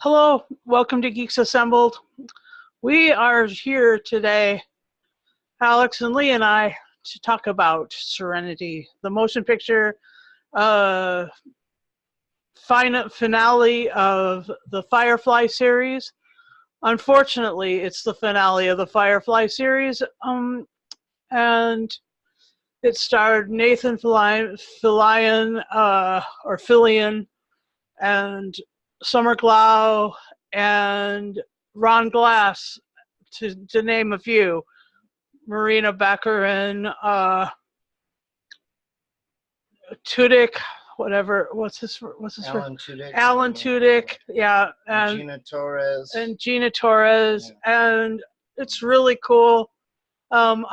Hello, welcome to Geeks Assembled. We are here today, Alex and Lee and I, to talk about Serenity, the motion picture finale of the Firefly series. Unfortunately, it's the finale of the Firefly series, and it starred Nathan Fillion, and Summer Glau, and Ron Glass, to name a few. Marina Baccarin, Tudyk, Alan Tudyk. Alan Tudyk, yeah, and Gina Torres. Yeah. And it's really cool. You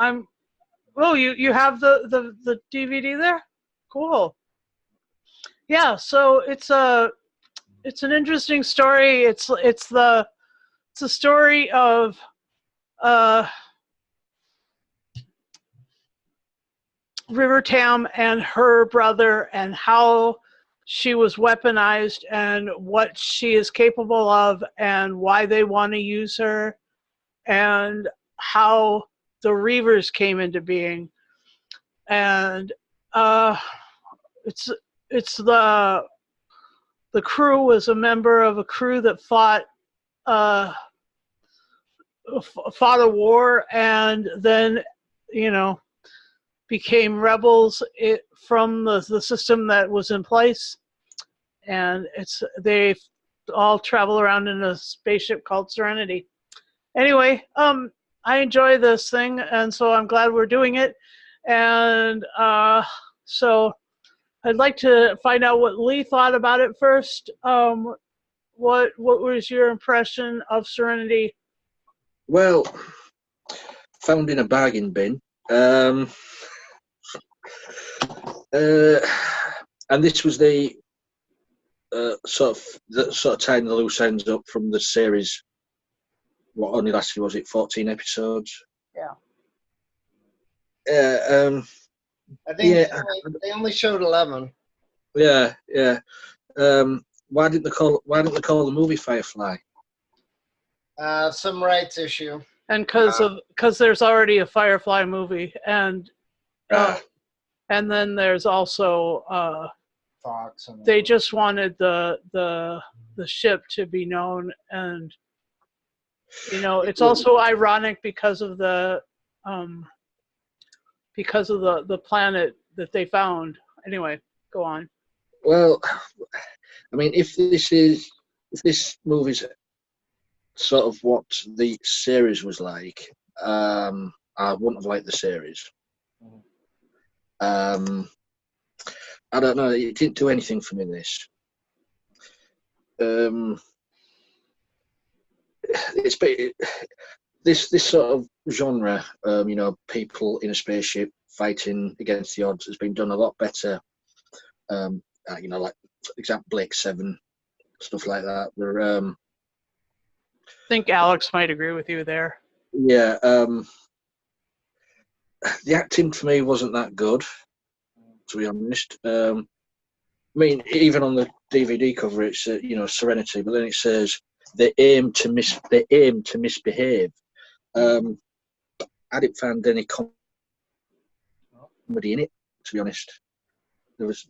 have the DVD there? Cool. Yeah, so it's an interesting story. It's a story of River Tam and her brother, and how she was weaponized and what she is capable of and why they want to use her, and how the Reavers came into being. And it's the crew was a member of a crew that fought a war, and then became rebels from the system that was in place. And they all travel around in a spaceship called Serenity. Anyway, I enjoy this thing, and so I'm glad we're doing it. And so I'd like to find out what Lee thought about it first. What was your impression of Serenity? Well, found in a bargain bin. And this was the sort of tying the loose ends up from the series. What only lasted, was it 14 episodes? Yeah. I think they only showed 11. Yeah. Why didn't they call the movie Firefly? Some rights issue. And because there's already a Firefly movie, and then there's also Fox. They just wanted the ship to be known, and it's also ironic because of the planet that they found. Anyway, go on. Well, I mean, if this movie's sort of what the series was like, I wouldn't have liked the series. I don't know. It didn't do anything for me. This sort of genre, people in a spaceship fighting against the odds, has been done a lot better. Like, for example, Blake 7, stuff like that. I think Alex might agree with you there. Yeah. The acting for me wasn't that good, to be honest. I mean, even on the DVD cover, it's Serenity, but then it says they aim to misbehave. I didn't find any comedy in it, to be honest. There was,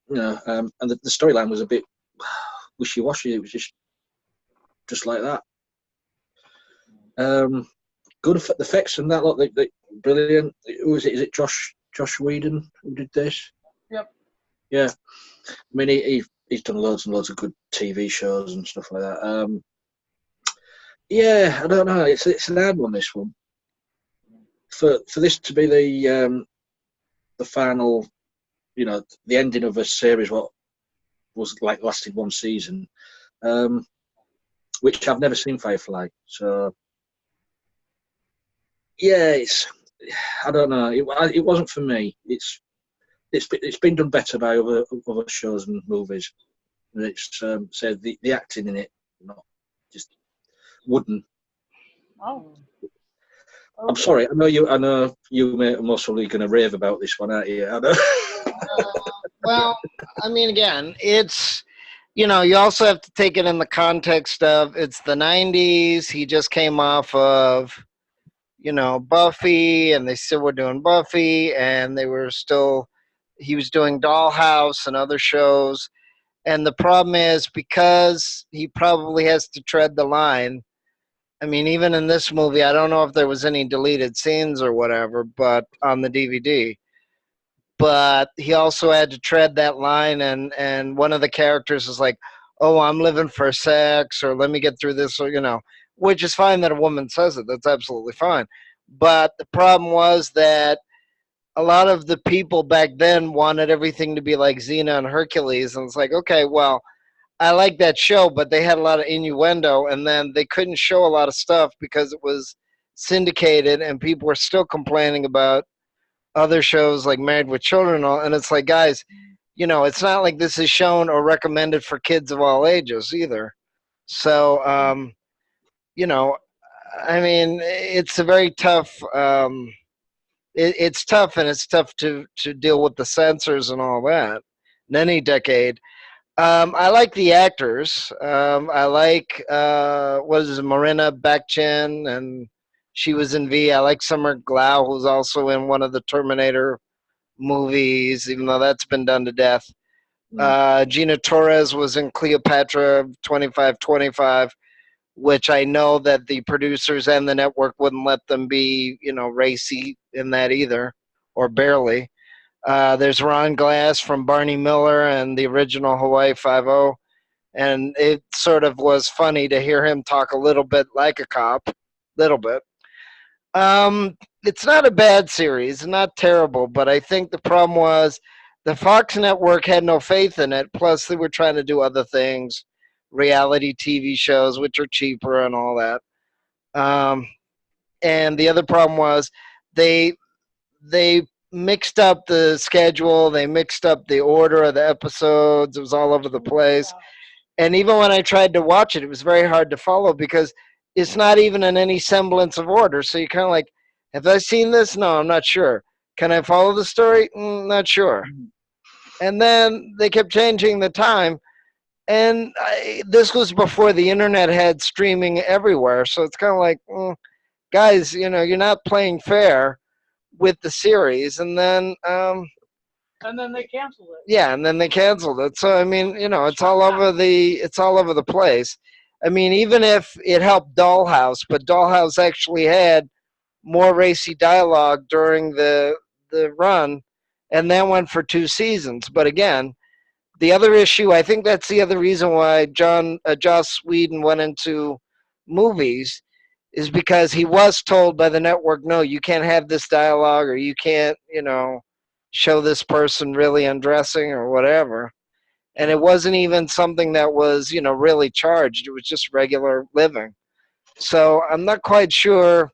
and the storyline was a bit wishy-washy. It was just like that. Good effects and that lot. They brilliant. Who is it? Is it Josh Whedon who did this? Yep. Yeah. I mean, he's done loads and loads of good TV shows and stuff like that. Yeah, I don't know. It's an hard one, this one. For this to be the final, the ending of a series, what was like lasted one season, which I've never seen Firefly. So yeah, I don't know. It wasn't for me. It's been done better by other shows and movies. And it's said the acting in it, not just wooden. Oh. I'm sorry. I know you are most probably going to rave about this one, aren't you? I know. Well, I mean, again, it's you know, you also have to take it in the context of it's the 90s. He just came off of, you know, Buffy, and they still were doing Buffy, and they were still, he was doing Dollhouse and other shows. And the problem is because he probably has to tread the line. I mean, even in this movie, I don't know if there was any deleted scenes or whatever, but on the DVD, but he also had to tread that line, and one of the characters is like, oh, I'm living for sex, or let me get through this, or, you know, which is fine that a woman says it, that's absolutely fine. But the problem was that a lot of the people back then wanted everything to be like Xena and Hercules, and it's like, okay, well, I like that show, but they had a lot of innuendo, and then they couldn't show a lot of stuff because it was syndicated, and people were still complaining about other shows like Married with Children, and it's like, guys, you know, it's not like this is shown or recommended for kids of all ages either. So, you know, I mean, it's a very tough. It's tough, and it's tough to deal with the censors and all that in any decade. I like the actors. I like what is it, Marina Bachin, and she was in V. I like Summer Glau, who's also in one of the Terminator movies, even though that's been done to death. Gina Torres was in Cleopatra 2525, which I know that the producers and the network wouldn't let them be, you know, racy in that either, or barely. There's Ron Glass from Barney Miller and the original Hawaii Five-O, and it sort of was funny to hear him talk a little bit like a cop, little bit. It's not a bad series, not terrible, but I think the problem was the Fox network had no faith in it. Plus, they were trying to do other things, reality TV shows, which are cheaper and all that. Um, and the other problem was they they mixed up the schedule, they mixed up the order of the episodes. It was all over the place. And even when I tried to watch it, it was very hard to follow because it's not even in any semblance of order. So you're kind of like, have I seen this? No, I'm not sure. Can I follow the story? Not sure. And then they kept changing the time. And this was before the internet had streaming everywhere. So it's kind of like, guys, you know, you're not playing fair with the series. And then they canceled it. Yeah, and then they canceled it. So I mean, you know, it's all over the place. I mean, even if it helped Dollhouse, but Dollhouse actually had more racy dialogue during the run, and that went for 2 seasons. But again, the other issue, I think that's the other reason why Joss Whedon went into movies, is because he was told by the network, no, you can't have this dialogue, or you can't, you know, show this person really undressing or whatever. And it wasn't even something that was, you know, really charged. It was just regular living. So I'm not quite sure.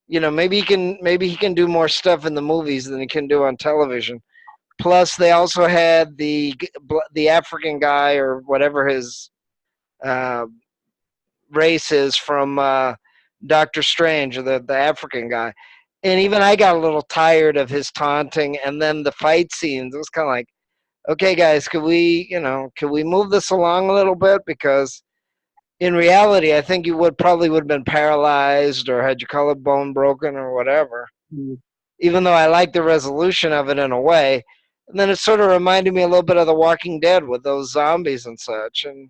You know, maybe he can do more stuff in the movies than he can do on television. Plus, they also had the African guy, or whatever his uh, race is, from Doctor Strange, or the African guy. And even I got a little tired of his taunting, and then the fight scenes. It was kind of like, okay, guys, could we move this along a little bit? Because in reality, I think you would have been paralyzed or had your collarbone broken or whatever. Even though I like the resolution of it in a way. And then it sort of reminded me a little bit of The Walking Dead with those zombies and such. And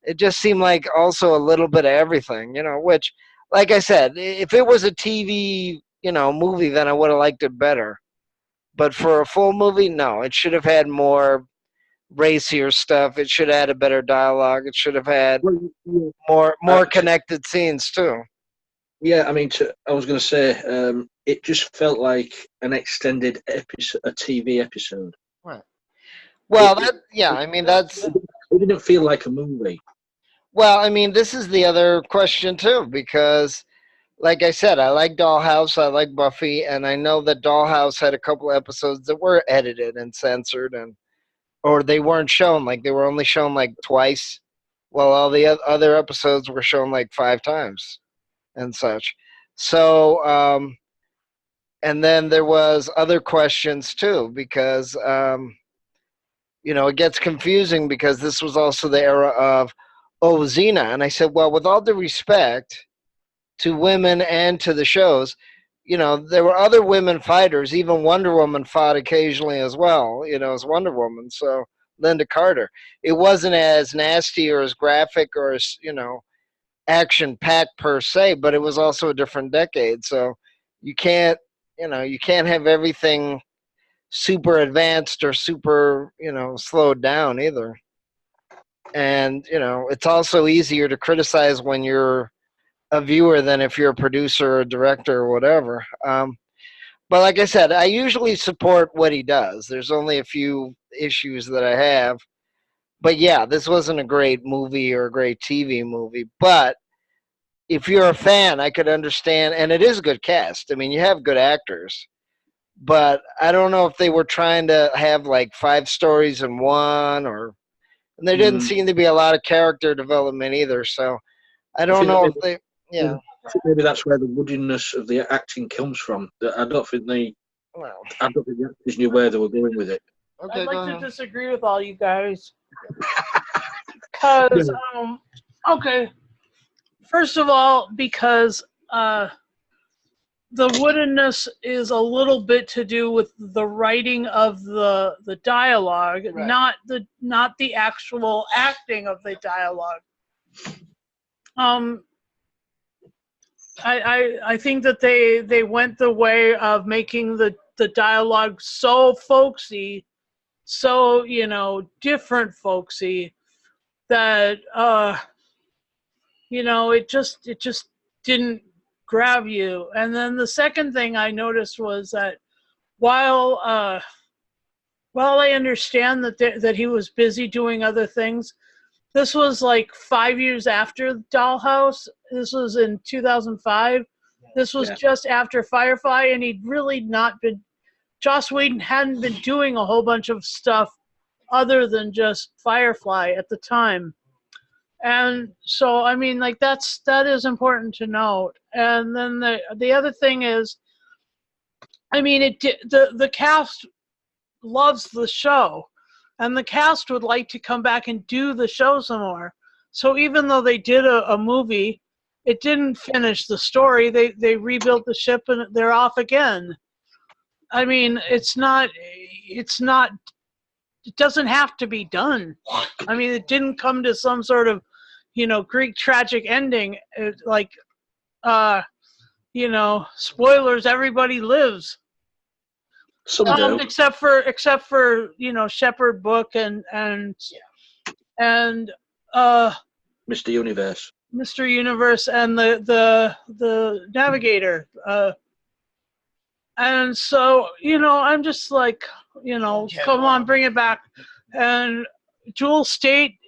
it just seemed like also a little bit of everything, you know, which, like I said, if it was a TV, you know, movie, then I would have liked it better. But for a full movie, no, it should have had more racier stuff. It should have had a better dialogue. It should have had more connected scenes too. Yeah, I mean, I was going to say, it just felt like an extended episode, a TV episode. Right. Well, It I mean, that's, it didn't feel like a movie. well, I mean, this is the other question too, because like I said, I like Dollhouse, I like Buffy, and I know that Dollhouse had a couple episodes that were edited and censored, and or they weren't shown, like they were only shown like twice, while all the other episodes were shown like 5 times and such. So, and then there was other questions too, because it gets confusing because this was also the era of, oh, Xena. And I said, well, with all due respect to women and to the shows, there were other women fighters. Even Wonder Woman fought occasionally as well, as Wonder Woman. So Linda Carter. It wasn't as nasty or as graphic or as, action packed per se, but it was also a different decade. So you can't, you can't have everything super advanced or super, slowed down either. And, it's also easier to criticize when you're a viewer than if you're a producer or a director or whatever. But like I said, I usually support what he does. There's only a few issues that I have. But yeah, this wasn't a great movie or a great TV movie. But if you're a fan, I could understand. And it is a good cast. I mean, you have good actors. But I don't know if they were trying to have like 5 stories in one, and there didn't seem to be a lot of character development either. So I don't know if they, yeah. I think maybe that's where the woodiness of the acting comes from. I don't think the actors knew where they were going with it. Okay, I'd like to disagree with all you guys. Okay. First of all, because the woodenness is a little bit to do with the writing of the dialogue, right. not the actual acting of the dialogue. I think that they went the way of making the dialogue so folksy, so different folksy, that it just didn't grab you. And then the second thing I noticed was that while I understand that he was busy doing other things, this was like 5 years after Dollhouse. This was in 2005. This was just after Firefly, and he'd really not been. Joss Whedon hadn't been doing a whole bunch of stuff other than just Firefly at the time. And so, I mean, like that is important to note. And then the other thing is, I mean, the cast loves the show, and the cast would like to come back and do the show some more. So even though they did a movie, it didn't finish the story. They rebuilt the ship and they're off again. I mean, it doesn't have to be done. I mean, it didn't come to some sort of Greek tragic ending. Spoilers, everybody lives. Except for Shepherd Book and Mr. Universe. Mr. Universe and the Navigator. And so, I'm just like, come on, bring it back. And Jewel Staite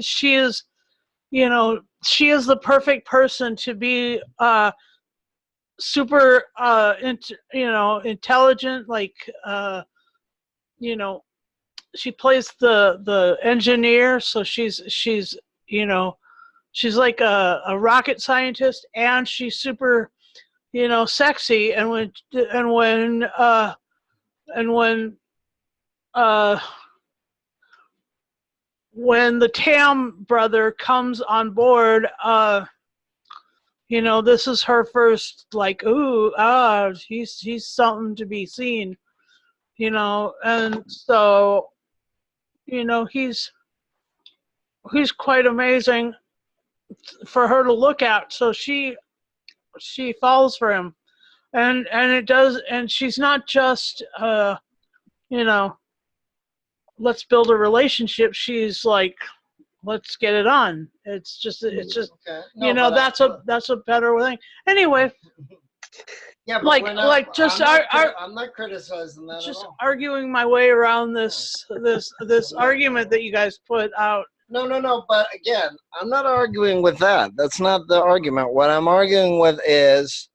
she is the perfect person to be super intelligent, like she plays the engineer, so she's like a rocket scientist, and she's super sexy. And when the Tam brother comes on board, this is her first, like, he's something to be seen, and so, he's quite amazing for her to look at. So she falls for him, and it does, and she's not just, let's build a relationship. She's like, let's get it on. It's just okay. No, that's a better thing. Anyway, yeah, I'm not criticizing that. Just arguing my way around this argument that you guys put out. No. But again, I'm not arguing with that. That's not the argument. What I'm arguing with is,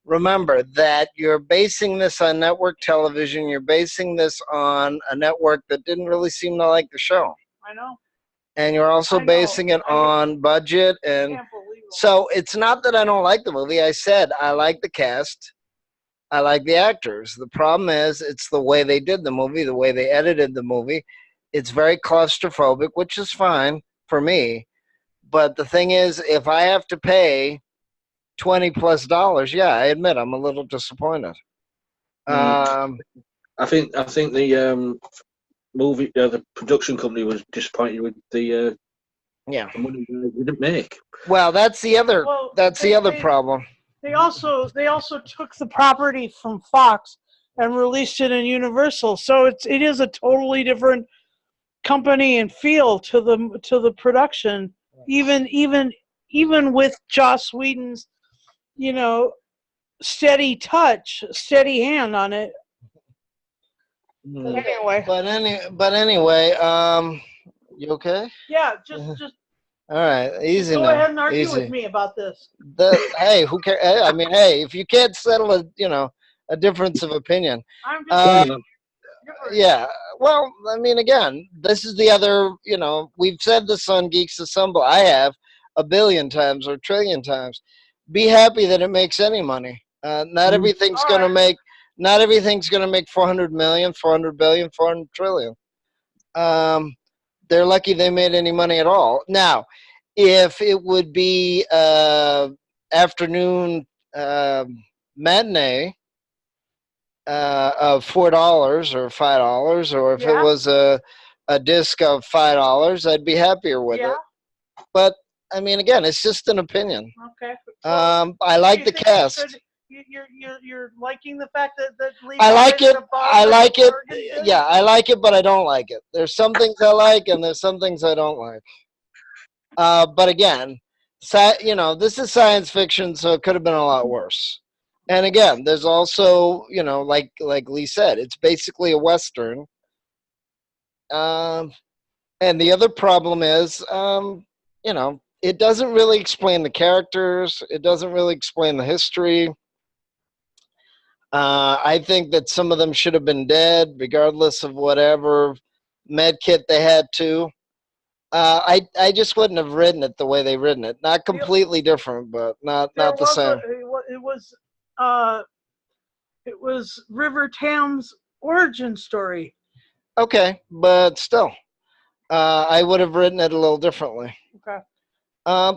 remember that you're basing this on network television. You're basing this on a network that didn't really seem to like the show. I know. And you're also basing it on budget. And so it's not that I don't like the movie. I said I like the cast. I like the actors. The problem is it's the way they did the movie, the way they edited the movie. It's very claustrophobic, which is fine for me. But the thing is, if I have to pay $20+, yeah, I admit I'm a little disappointed. Mm. Um, I think the movie, the production company was disappointed with yeah. the money they didn't make. Well, that's the other. Well, That's the other problem. They also took the property from Fox and released it in Universal, so it is a totally different company and feel to the production. Even with Joss Whedon's, you know, steady hand on it. Mm. Anyway, But anyway, you okay? yeah, just All right, easy go now. ahead and argue Easy. with me about this. Hey, who cares? I mean, hey, if you can't settle a difference of opinion, I'm just uh, different. yeah. Well, I mean, again, this is the other. We've said this on Geeks Assemble. I have a billion times or a trillion times. Be happy that it makes any money. Not everything's All gonna right. make. Not everything's gonna make 400 million, 400 billion, 400 trillion. Um, they're lucky they made any money at all. Now, if it would be afternoon matinee of $4 or $5, or if it Yeah. was a disc of $5, I'd be happier with Yeah. it. But I mean, again, it's just an opinion. Okay. So, I like you the think cast. you're liking the fact that Lee I like Marvin it. I like it. Morgan did? Yeah, I like it, but I don't like it. There's some things I like, and there's some things I don't like. But again, this is science fiction, so it could have been a lot worse. And again, there's also, like Lee said, it's basically a western. Um, and the other problem is, it doesn't really explain the characters. It doesn't really explain the history. I think that some of them should have been dead, regardless of whatever med kit they had to. I just wouldn't have written it the way they written it. Not completely different, but not the same. It was River Tam's origin story. Okay, but still, I would have written it a little differently. Okay.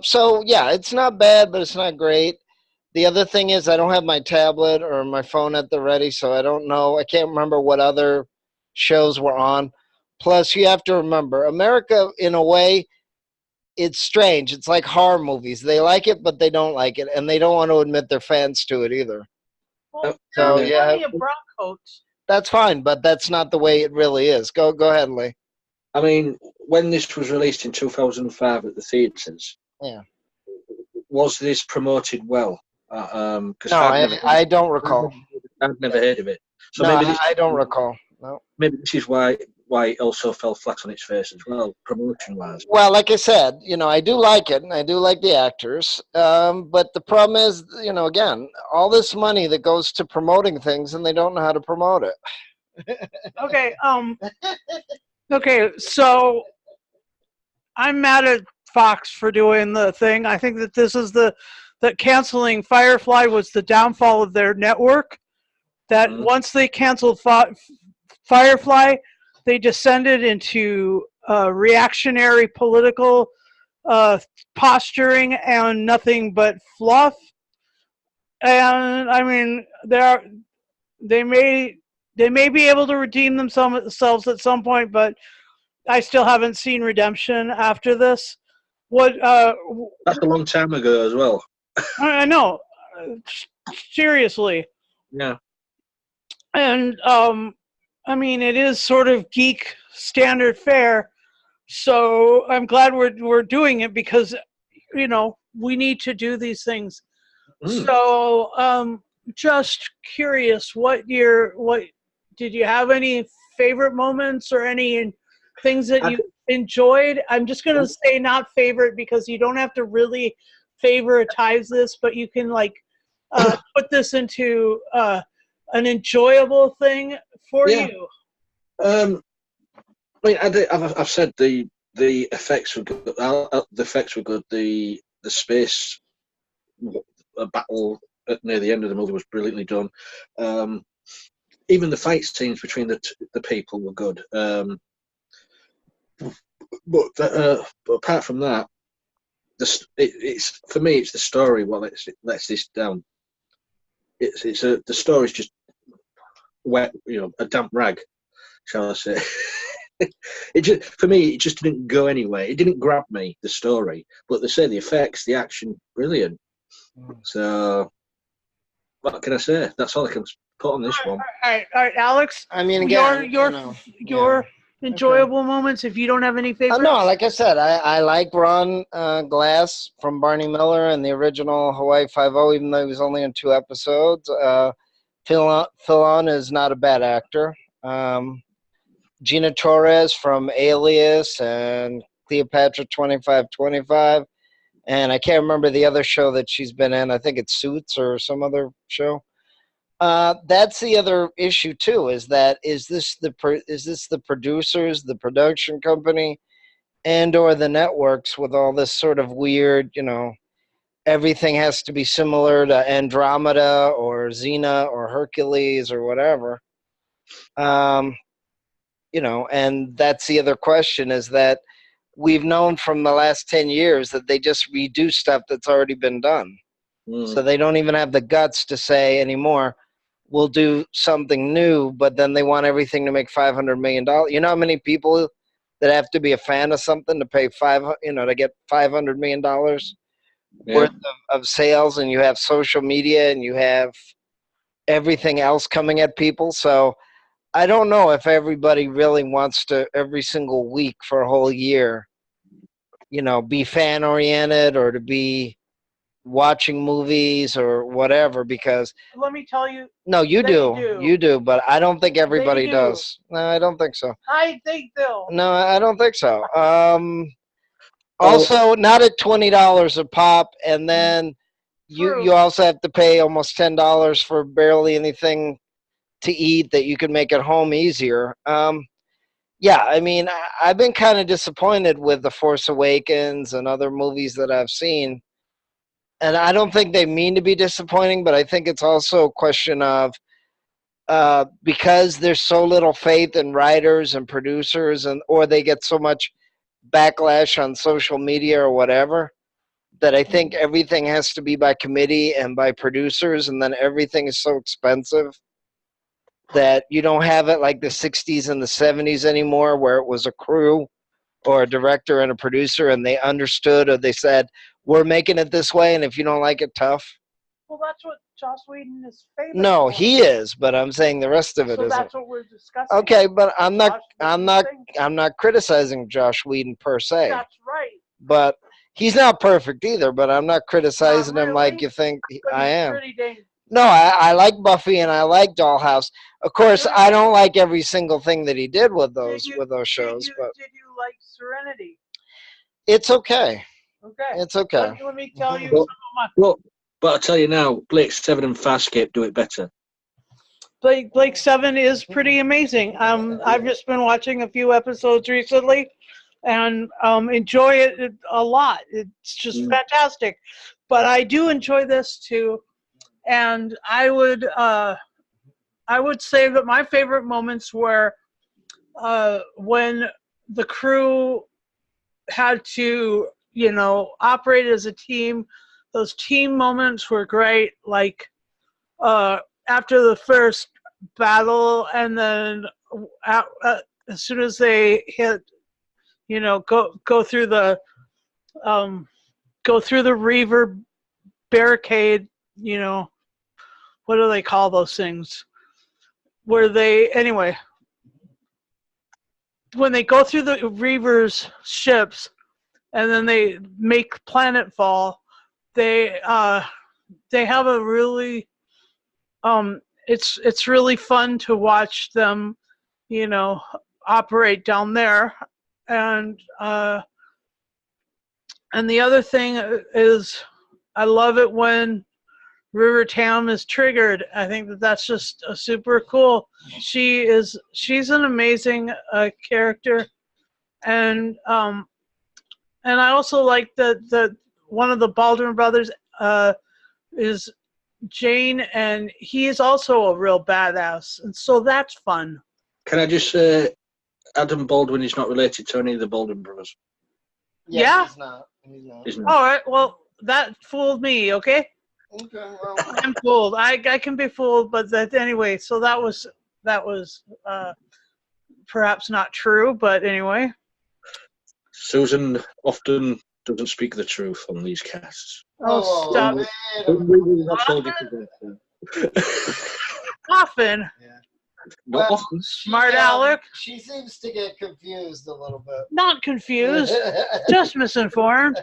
So yeah, it's not bad, but it's not great. The other thing is I don't have my tablet or my phone at the ready, so I don't know. I can't remember what other shows were on. Plus, you have to remember, America, in a way, it's strange. It's like horror movies. They like it, but they don't like it, and they don't want to admit their fans to it either. Well, So there's yeah, plenty of Broncos. that's fine, but that's not the way it really is. Go ahead, Lee. I mean, when this was released in 2005 at the theatres, Yeah. was this promoted well? No, I don't recall. I've never heard of it. So No, maybe I don't recall. No. Maybe this is why it also fell flat on its face as well, promotion-wise. Well, like I said, I do like it, and I do like the actors. But the problem is, again, all this money that goes to promoting things, and they don't know how to promote it. Okay. Okay. So I'm mad at Fox for doing the thing. I think that this is that canceling Firefly was the downfall of their network. That once they canceled Firefly, they descended into reactionary political posturing and nothing but fluff. And I mean, they may be able to redeem themselves at some point, but I still haven't seen redemption after this. What? That's a long time ago as well. I know. Seriously. Yeah. And I mean, it is sort of geek standard fare. So I'm glad we're doing it because we need to do these things. So just curious, what did you have any favorite moments or any things that you enjoyed? I'm just gonna say not favorite because you don't have to really favoritize this, but you can put this into an enjoyable thing for you. I mean, I've said the effects were good. The effects were good. The space battle near the end of the movie was brilliantly done. Even the fight scenes between the people were good. but apart from that, it's for me, it's the story what lets this down. The story's just wet, a damp rag, shall I say? It just, for me, it just didn't go anywhere. It didn't grab me, the story, but they say the effects, the action, brilliant. So what can I say? That's all I can put on this one. All right, Alex. I mean, again, your enjoyable moments. If you don't have any favorites, no, like I said, I like Ron Glass from Barney Miller and the original Hawaii Five-0, even though he was only in 2 episodes. Philon is not a bad actor. Gina Torres from Alias and Cleopatra 2525. And I can't remember the other show that she's been in. I think it's Suits or some other show. That's the other issue too. Is this the producers, the production company, and or the networks with all this sort of weird, everything has to be similar to Andromeda or Xena or Hercules or whatever. And that's the other question, is that we've known from the last 10 years that they just redo stuff that's already been done. So they don't even have the guts to say anymore, we'll do something new, but then they want everything to make $500 million. You know how many people that have to be a fan of something to pay to get $500 million worth of sales, and you have social media and you have everything else coming at people. So I don't know if everybody really wants to every single week for a whole year, be fan oriented or to be watching movies or whatever, because let me tell you. No, you do, but I don't think everybody does. No, I don't think so. I think they'll. No, I don't think so. Also, not at $20 a pop, and then you also have to pay almost $10 for barely anything to eat that you can make at home easier. Yeah, I mean, I've been kind of disappointed with The Force Awakens and other movies that I've seen. And I don't think they mean to be disappointing, but I think it's also a question of because there's so little faith in writers and producers, or they get so much backlash on social media or whatever, that I think everything has to be by committee and by producers, and then everything is so expensive that you don't have it like the 60s and the 70s anymore, where it was a crew or a director and a producer, and they understood, or they said, we're making it this way, and if you don't like it, tough. Well, that's what Joss Whedon is famous for. No, he is, but I'm saying the rest of it isn't. So that's what we're discussing. Okay, but I'm not criticizing Joss Whedon per se. That's right. But he's not perfect either, but I'm not criticizing him like you think I am. Pretty dang. No, I like Buffy and I like Dollhouse. Of course, I don't like every single thing that he did with those shows. But did you like Serenity? It's okay. Okay. It's okay. Let me tell you some of my. But I tell you now, Blake 7 and Farscape do it better. Blake 7 is pretty amazing. I've just been watching a few episodes recently, and enjoy it a lot. It's just fantastic. But I do enjoy this too, and I would say that my favorite moments were when the crew had to, operate as a team. Those team moments were great, like after the first battle, and then as soon as they hit, go through the Reaver barricade, what do they call those things? When they go through the Reaver's ships, and then they make planetfall, they have a really it's really fun to watch them, operate down there, and the other thing is I love it when River Tam is triggered. I think that's just a super cool. She's an amazing character, and I also like that one of the Baldwin brothers is Jane, and he is also a real badass, and so that's fun. Can I just say, Adam Baldwin is not related to any of the Baldwin brothers. Yeah? He's not. He's not. He's not. All right. Well, that fooled me. Okay. Okay, well, I'm fooled. I can be fooled, but that anyway. So that was perhaps not true, but anyway. Susan often doesn't speak the truth on these casts. Oh, stop. wait a minute. Often. Not Well, often. Smart Alec. She seems to get confused a little bit. Not confused. Just misinformed.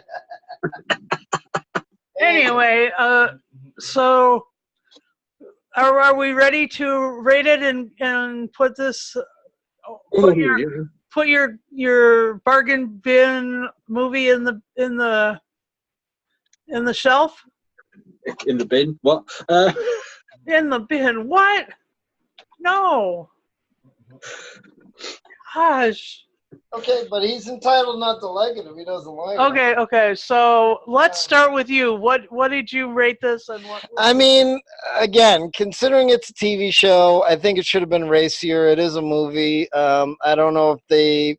Anyway, so are we ready to rate it and put this put your bargain bin movie in the shelf? In the bin? What? In the bin? What? No. Gosh. Okay, but he's entitled not to like it if he doesn't like it. Okay. So let's start with you. What did you rate this and what? I mean, again, considering it's a TV show, I think it should have been racier. It is a movie. I don't know if they,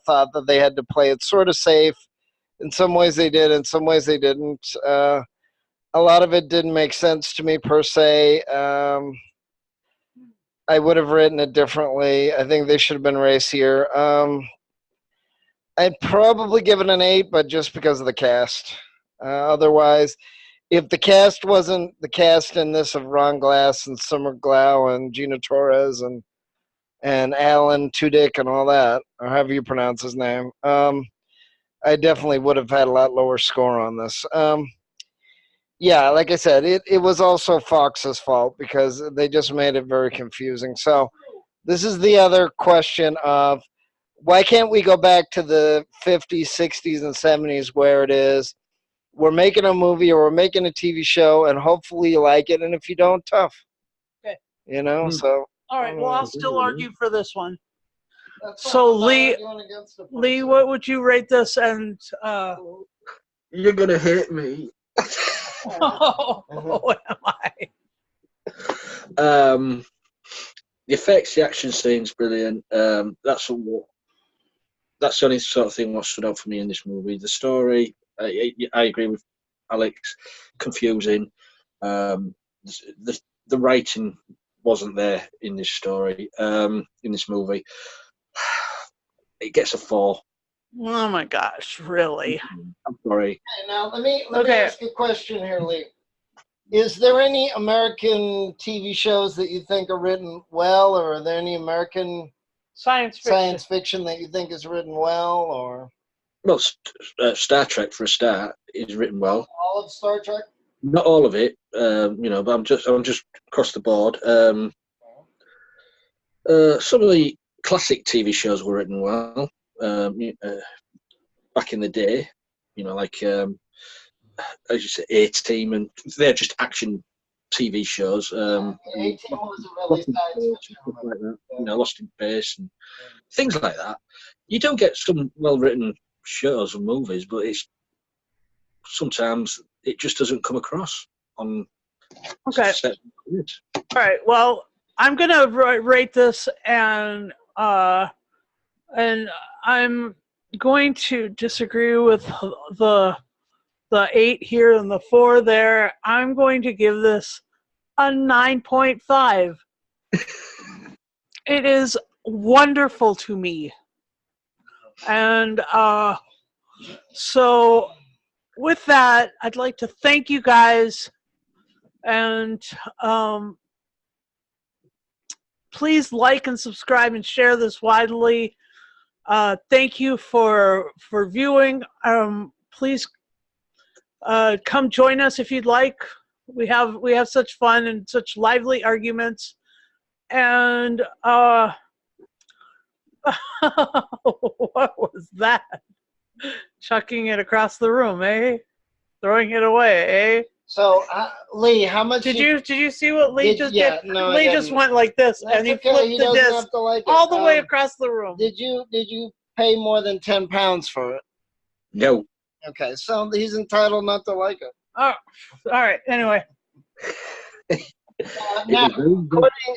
thought that they had to play it sort of safe. In some ways they did, in some ways they didn't. A lot of it didn't make sense to me per se. I would have written it differently. I think they should have been racier. I'd probably give it an 8, but just because of the cast. Otherwise, if the cast wasn't the cast in this of Ron Glass and Summer Glau and Gina Torres and Alan Tudyk and all that, or however you pronounce his name, I definitely would have had a lot lower score on this. Yeah, like I said, it was also Fox's fault because they just made it very confusing. So this is the other question of why can't we go back to the 50s, 60s, and 70s where it is we're making a movie or we're making a TV show and hopefully you like it, and if you don't, tough. Okay. So. All right, well, I'll still argue for this one. That's So, Lee, what would you rate this? And You're going to hate me. what am I? The effects, the action scenes, brilliant. That's the only sort of thing what stood out for me in this movie. The story, I agree with Alex, confusing. The writing wasn't there in this story, in this movie. It gets a 4. Oh my gosh, really? I'm sorry. Okay, now let me ask you a question here, Lee. Is there any American TV shows that you think are written well, or are there any American science fiction that you think is written well, or? Well, Star Trek for a start is written well. All of Star Trek? Not all of it, but I'm just across the board. Some of the classic TV shows were written well back in the day. Like as you say, A-Team, and they're just action TV shows. A-Team was a really science fiction. Like that, Lost in Space and things like that. You do get some well-written shows and movies, but sometimes it just doesn't come across on. Okay. All right. Well, I'm gonna rate this, and I'm going to disagree with the 8 here and the 4 there. I'm going to give this a 9.5. It is wonderful to me, and so with that, I'd like to thank you guys, and please like and subscribe and share this widely. Thank you for viewing. Please come join us if you'd like. We have such fun and such lively arguments. And what was that? Chucking it across the room, eh? Throwing it away, eh? So, Lee, how much did you see what Lee just did? No, Lee just went like this, That's and he okay. flipped He the doesn't disc have to like it. all the way across the room. Did you pay more than £10 for it? No. Okay, so he's entitled not to like it. Oh, all right. Anyway. Now,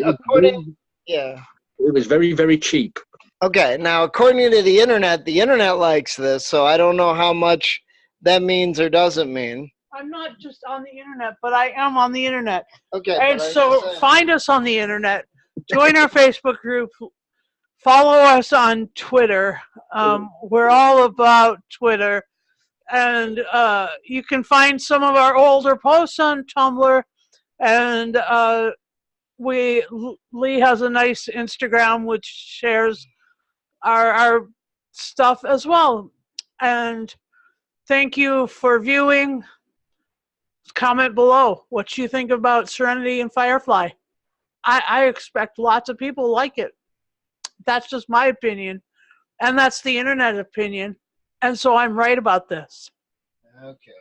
according, it was very, very cheap. Okay, now according to the internet likes this, so I don't know how much that means or doesn't mean. I'm not just on the internet, but I am on the internet. Okay, And but I'm so just saying. find us on the internet, join our Facebook group, follow us on Twitter. We're all about Twitter. And you can find some of our older posts on Tumblr. And Lee has a nice Instagram which shares our stuff as well. And thank you for viewing. Comment below what you think about Serenity and Firefly. I expect lots of people like it. That's just my opinion. And that's the internet opinion. And so I'm right about this. Okay.